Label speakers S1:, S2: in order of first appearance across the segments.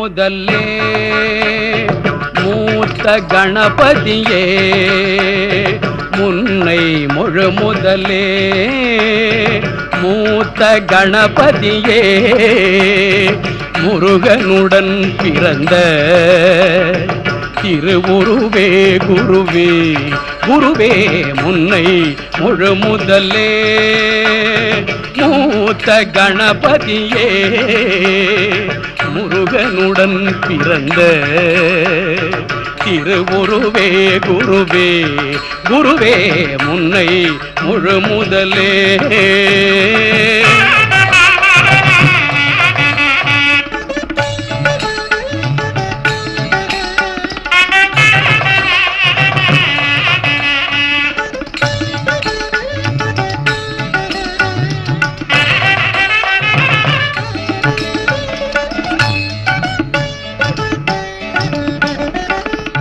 S1: முதல்லே மூத்த கணபதியே முன்னை முழு முதலே மூத்த கணபதியே முருகனுடன் பிறந்த திருவுருவே குருவே குருவே முன்னை முழு முதலே மூத்த கணபதியே முருகனுடன் பிறந்த திருவுருவே குருவே குருவே முன்னை முழு முதலே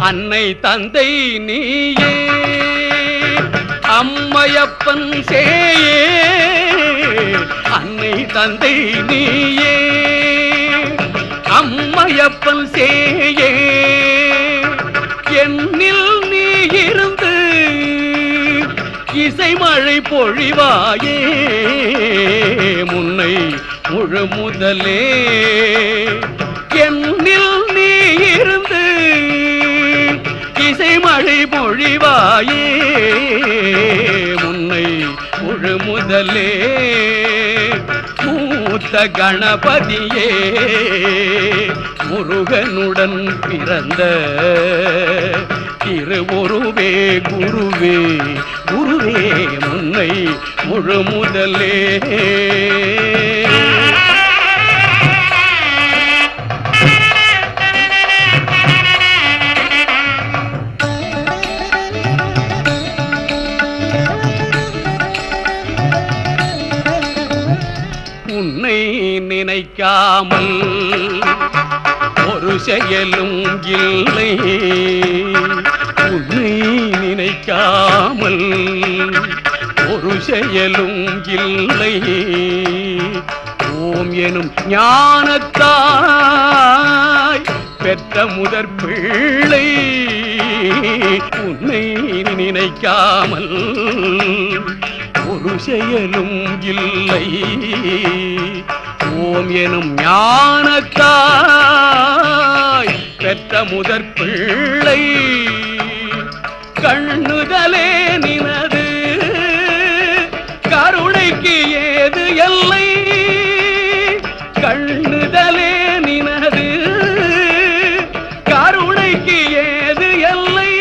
S1: அன்னை தந்தை நீயே அம்மையப்பன் சேயே அன்னை தந்தை நீயே அம்மையப்பன் சேயே என்னில் நீ இருந்து இசைமழை பொழிவாயே முன்னை முழு முதலே என்னில் நீ இருந்து இசைமழை பொழிவாயே முன்னை முழு முதலே மூத்த கணபதியே முருகனுடன் பிறந்த திருவுருவே குருவே குருவே முன்னை முழு முதலே உன்னை நினைக்காமல் ஒரு செயலும் இல்லை உன்னை நினைக்காமல் ஒரு செயலும் இல்லை ஓம் எனும் ஞானத்தாய் பெற்ற முதற் பிள்ளை உன்னை நினைக்காமல் ஒரு செயலும் இல்லை ஓம் எனும் ஞானத்தாய் பெற்ற முதற் பிள்ளை கண்ணுதலே நினது கருணைக்கு ஏது எல்லை கண்ணுதலே நினது கருணைக்கு ஏது எல்லை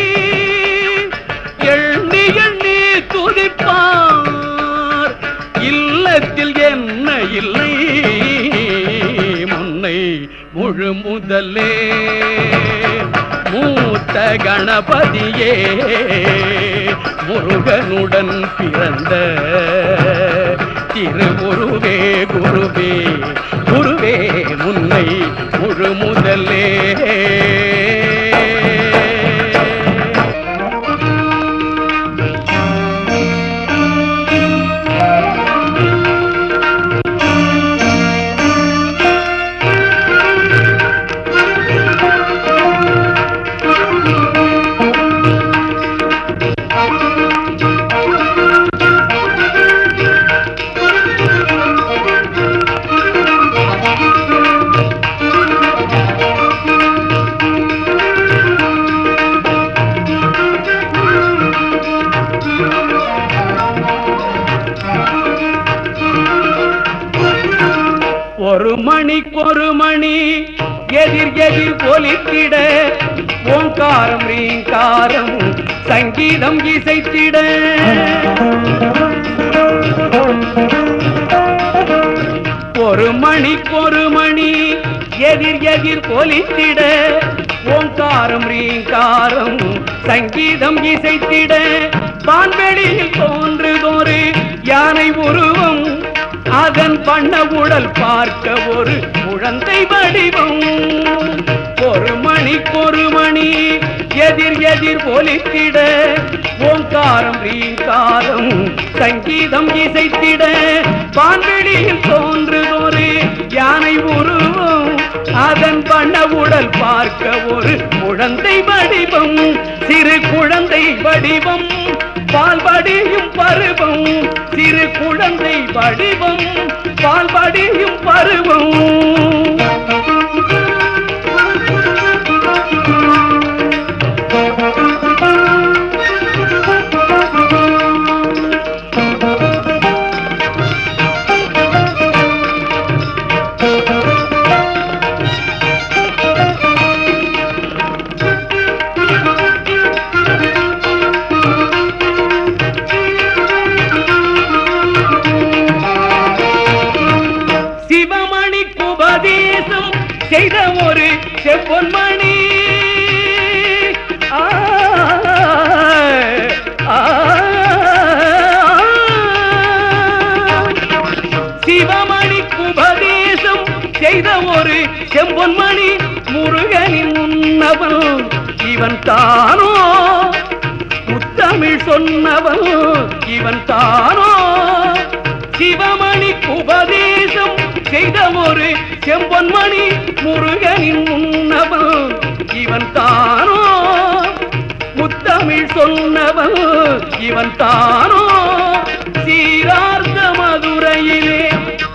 S1: எண்ணி எண்ணி துதிப்பார் இல்லத்தில் என்ன இல்லை முன்னை முழு முதலே மூத்த கணபதியே முருகனுடன் பிறந்த திருவுருவே குருவே குருவே முன்னை முழு முதலே ஒரு மணிக்கொரு மணி எதிர் எதிர் ஒலித்திட ஓங்காரம் ரீங்காரம் சங்கீதம் இசைத்திட ஒரு மணிக்கொரு மணி எதிர் எதிர் ஒலித்திட ஓங்காரம் ரீங்காரம் சங்கீதம் இசைத்திட வான்வெளியில் தோன்றுதொரு யானை உருவம் அதன் பண்ண உடல் பார்க்க ஒரு குழந்தை வடிவம் ஒரு மணிக்கொரு மணி எதிர் எதிர் ஒலித்திட ஓங்காரம் ரீங்காரம் சங்கீதம் இசைத்திட வான்வெளியில் தோன்றுதொரு யானை உருவம் அதன் வண்ண உடல் பார்க்க ஒரு குழந்தை வடிவம், சிறு குழந்தை வடிவம், பால்படியும் பருவம், சிறு குழந்தை வடிவம், பால்படியும் பருவம். செய்த ஒரு செவ்வொன்மணி சிவமணிக்கு உபதேசம் செய்த ஒரு செம்பொன்மணி முருகனின் முன்னவன் இவன் தானோ, முத்தமிழ் சொன்னவன் இவன் தானோ. சிவமணிக்கு உபதேசம் செய்த ஒரு செம்பொன்மணி முருகனின் முன்னவன் இவன் தானோ, முத்தமிழ் சொன்னவன் இவன் தானோ. சீரார்ந்த மதுரையிலே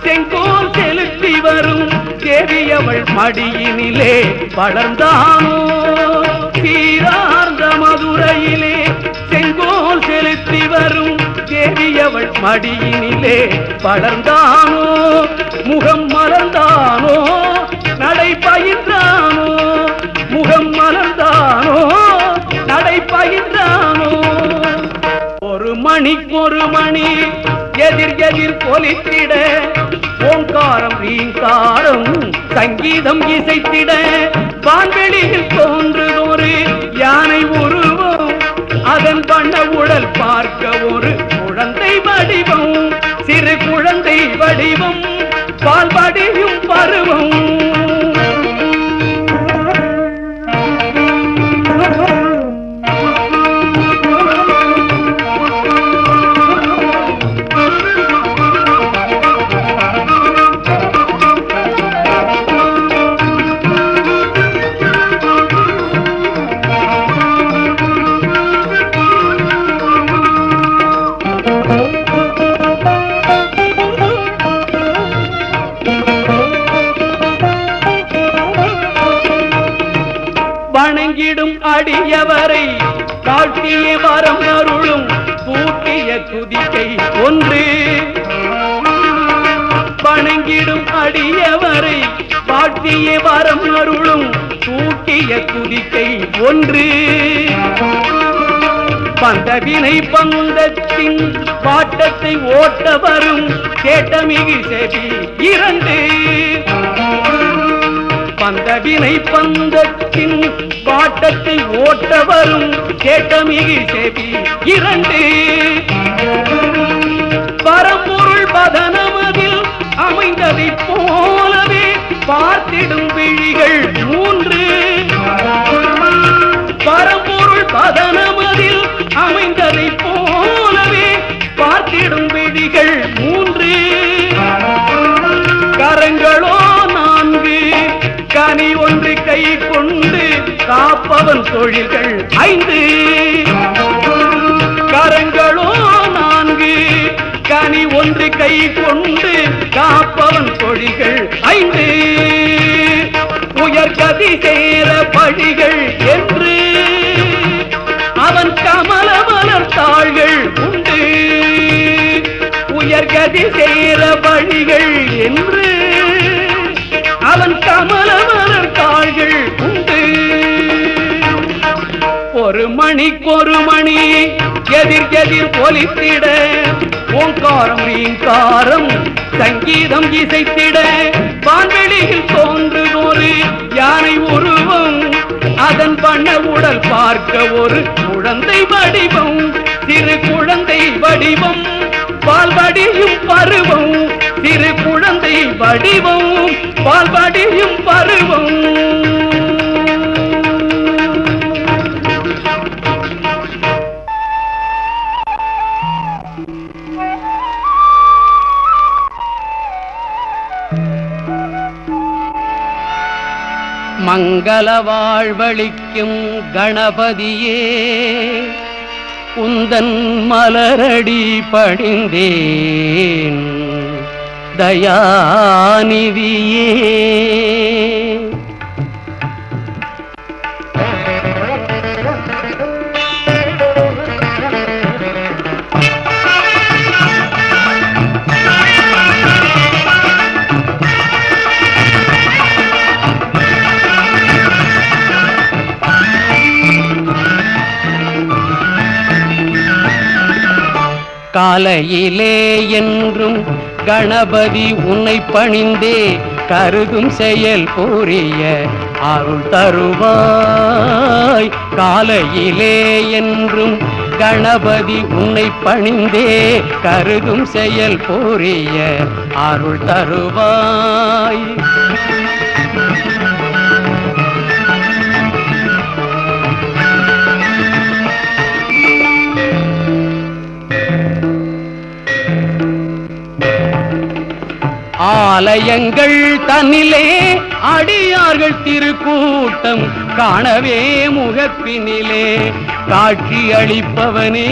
S1: செங்கோல் செலுத்தி வரும் தேவியவள் மடியினிலே வளர்ந்தானோ. சீரார்ந்த மதுரையிலே செங்கோல் செலுத்தி வரும் தேவியவள் மடியினிலே வளர்ந்தானோ. முகம் மலர்ந்தானோ, நடை பயின்றானோ, முகம் மலர்ந்தானோ, நடை பயின்றானோ. ஒரு மணிக்கொரு மணி எதிர் எதிர் கொலித்திட, ஓங்காரம் ரீங்காரம் சங்கீதம் இசைத்திட, வான்வெளியில் தோன்றுதொரு யானை உருவம், அதன் வண்ண உடல் பார்க்க ஒரு குழந்தை வடிவம், சிறு குழந்தை வடிவம், பால்படியும் பருவம். வணங்கிடும் அடியவரை காட்டிய வரம் அருளும் பூட்டிய துதிக்கை ஒன்று. வணங்கிடும் அடியவரை காட்டிய வரம் அருளும் பூட்டிய துதிக்கை ஒன்று. பந்தவினை பந்தத்தின் பாட்டத்தை ஓட்ட வரும் கேட்டமிகு செவி இரண்டு. பந்தவினை பந்தத்தின் பாட்டத்தை ஓட்ட வரும் கேட்டமிகு செவி இரண்டு. பரம்பொருள் பதனமதில் அமைந்ததை போலவே பார்த்திடும் விழிகள் மூன்று. பரம்பொருள் பதனமதில் அமைந்ததை போலவே பார்த்திடும் விழிகள் மூன்று. கரங்களோ நான்கு, கனி ஒன்று கை கொண்டு காப்பவன் தொழில்கள் ஐந்து. கரங்களோ நான்கு, கனி ஒன்று கை கொண்டு காப்பவன் தொழில்கள் ஐந்து. உயர்கதி சேர பழிகள் என்று அவன் கமல மலர்த்தாள்கள் உண்டு. உயர்கதி சேர பழிகள் என்று அவன் கமல மலர்த்தாள்கள் உண்டு. ஒரு மணிக்கொரு மணி எதிர் எதிர் ஒலித்திட, ஓங்காரம் ரீங்காரம் சங்கீதம் இசைத்திட, வான்வெளியில் தோன்றுதொரு யானை உருவம், அதன் வண்ண உடல் பார்க்க ஒரு குழந்தை வடிவம், சிறு குழந்தை வடிவம், பால்படியும் பருவம், சிறு குழந்தை வடிவம், பால்படியும் பருவம். மங்கள வாழ்வளிக்கும் கணபதியே உந்தன் மலரடி பணிந்தேன் தயாநிதியே. காலையிலே என்றும் கணபதி உன்னை பணிந்தே கருதும் செயல் புரிய அருள் தருவாய். காலையிலே என்றும் கணபதி உன்னை பணிந்தே கருதும் செயல் புரிய அருள் தருவாய். ஆலயங்கள் தன்னிலே அடியார்கள் திருக்கூட்டம் காணவே முகப்பினிலே காட்சி அளிப்பவனே.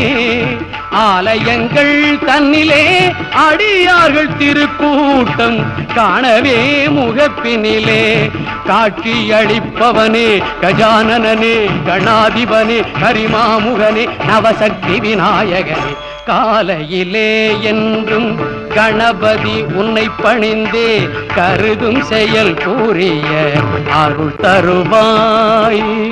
S1: ஆலயங்கள் தன்னிலே அடியார்கள் திருக்கூட்டம் காணவே முகப்பினிலே காட்சி அளிப்பவனே. கஜானனே கணாதிபனே கரிமாமுகனே நவசக்தி விநாயகனே. காலையிலே என்றும் கணபதி உன்னை பணிந்தே கருதும் செயல் புரிய அருள் தருவாய்.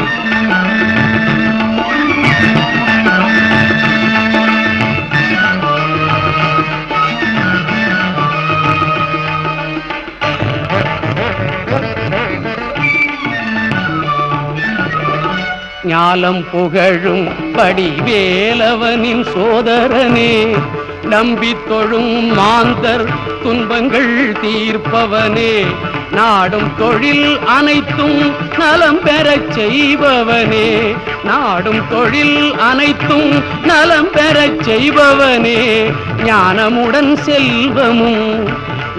S1: ஞாலம் புகழும் படிவேலவனின் சோதரனே நம்பி தொழும் மாந்தர் துன்பங்கள் தீர்ப்பவனே. நாடும் தொழில் அனைத்தும் நலம் பெறச் செய்பவனே. நாடும் தொழில் அனைத்தும் நலம் பெறச் செய்பவனே. ஞானமுடன் செல்வமும்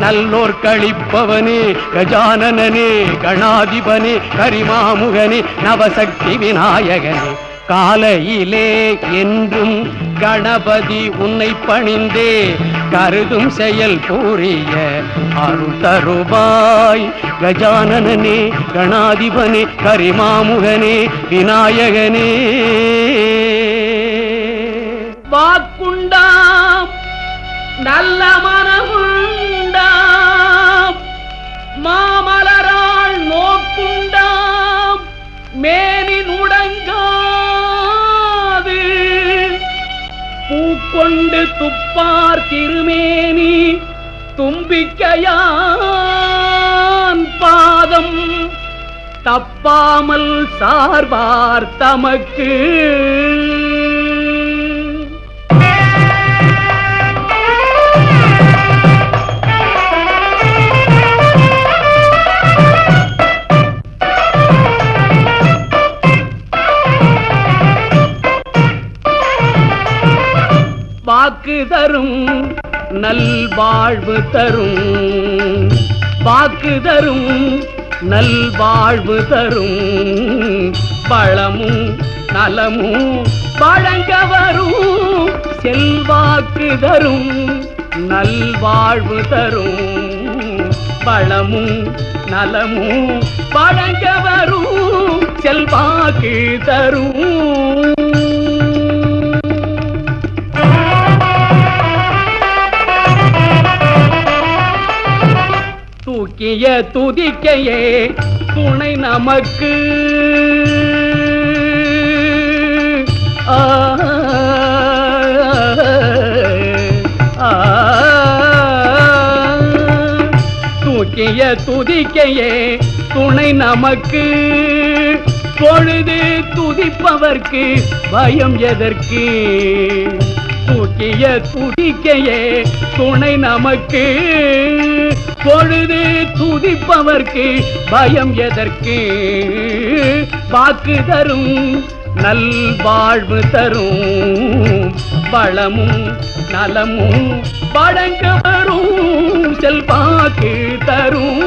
S1: நல்லோர் கழிப்பவனே. கஜானனே கணாதிபனே கரிமாமுகனே நவசக்தி விநாயகனே. காலையிலே என்றும் கணபதி உன்னை பணிந்தே கருதும் செயல் புரிய அருள் தருவாய். கஜானனே கணாதிபனே கரிமாமுகனே விநாயகனே. வாக்குண்டாம் நல்ல மனமுண்டாம் மாமலரால் நோக்குண்டாம் மேனி நுடங்காது பூக்கொண்டு துப்பார் திருமேனி தும்பிக்கையான் பாதம் தப்பாமல் சார்பார் தமக்கு. வாக்கு தரும் நல்வாழ்வு தரும். வாக்கு தரும் நல்வாழ்வு தரும். பழமும் நலமும் வழங்க வரும். செல்வாக்கு தரும் நல்வாழ்வு தரும். பழமும் நலமும் வழங்க வரும். செல்வாக்கு தரும். தூக்கிய துதிக்கையே துணை நமக்கு. தூக்கிய துதிக்கையே துணை நமக்கு. பொழுது துதிப்பவர்க்கு பயம் எதற்கு. தூக்கிய துதிக்கையே துணை நமக்கு. பொழுது துதிப்பவர்க்கு பயம் எதற்கு. வாக்கு தரும் நல்வாழ்வு தரும். வளமும் நலமும் வழங்க வரும். செல்வாக்கு தரும்.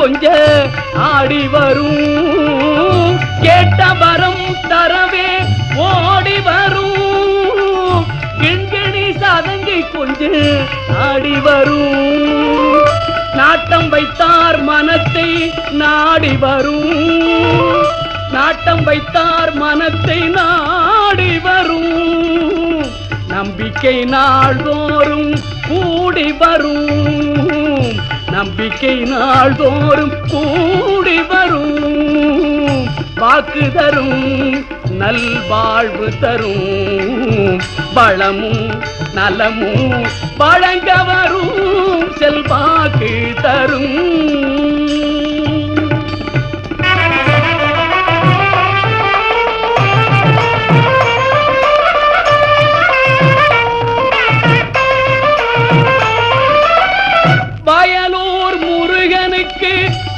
S1: கொஞ்ச ஆடி வரும் கேட்ட வரம் தரவே ஓடி வரும் கிண்கிணி சதங்கி கொஞ்ச ஆடி வரும் நாட்டம் வைத்தார் மனத்தை நாடி வரும் நாட்டம் வைத்தார் மனத்தை நாடி வரும் நம்பிக்கை நாள்தோறும் கூடி வரும் நம்பிக்கை நாள்தோறும் கூடி வரும் வாக்கு தரும் நல்வாழ்வு தரும் வளமும் நலமும் வழங்க வரும் செல்வாக்கு தரும் வயலூர் முருகனுக்கு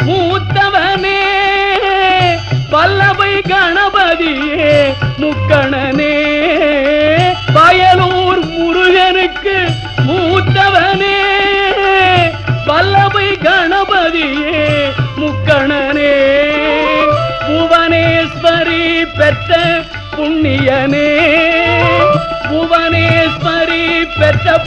S1: மூத்தவனே வல்லபை கணபதியே முக்கணனே வயலூர் முருகனுக்கு மூத்தவனே வல்லபை கணபதியே முக்கணனே புவனேஸ்வரி பெற்ற புண்ணியனே புவனேஸ்வரி பெற்ற